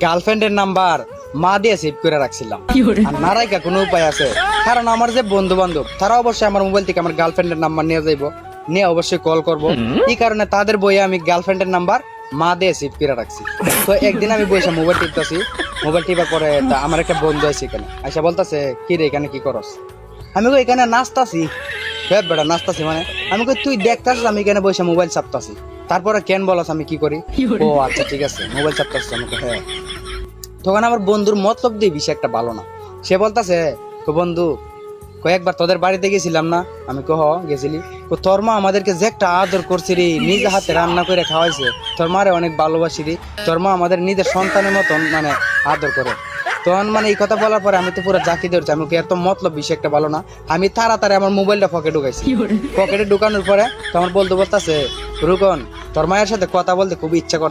গার্লফ্রেন্ডের নাম্বার মা দিয়ে সেভ করে রাখছিলাম। আর না রাখা কোনো উপায় আছে? কারণ আমার যে বন্ধু বান্ধব তারা অবশ্যই আমার মোবাইল থেকে আমার গার্লফ্রেন্ডের নাম্বার নিয়ে যাইবো, নিয়ে অবশ্যই কল করব। এই কারণে তাদের বইয়ে আমি গার্লফ্রেন্ডের নাম্বার মা দিয়ে সেভ করে রাখছি। তো একদিন আমি বসে মোবাইল টিপতেছি, মোবাইল টিপার পরে আমার একটা বন্ধু আছে এখানে আইসা বলতেছে, কি রে এখানে কি করস? আমি কই এখানে নাচতাছি। বেটা নাচতাছি মানে? আমি কই তুই দেখতাছিস আমি এখানে বসে মোবাইল চাপতাছি, তারপরে কেন বলস আমি কি করি? ও আচ্ছা ঠিক আছে মোবাইল চাপতাছিস। আমি কই হ্যাঁ। তখন আমার বন্ধুর মতলব দিয়ে বিষয় একটা ভালো না। সে বলতাছে, বন্ধু কয়েকবার তোদের বাড়িতে গেছিলাম না? আমি কহ গেছিলি। তোর মা আমাদেরকে যে একটা আদর করছে রে, নিজে হাতে রান্না করে খাওয়াইছে, তোর মারে অনেক ভালোবাসি রে, তোর মা আমাদের নিজের সন্তানের মতন মানে আদর করে। তখন মানে এই কথা বলার পরে আমি তো পুরো জাকি ধরছি। আমি এত মতলব বিষয় একটা ভালো না। আমি তাড়াতাড়ি আমার মোবাইলটা পকেটে ঢুকাইছি। পকেটে ঢুকানোর পরে তো আমার বলতে বলতেছে, রুকন তোর মায়ের সাথে কথা বলতে খুব ইচ্ছা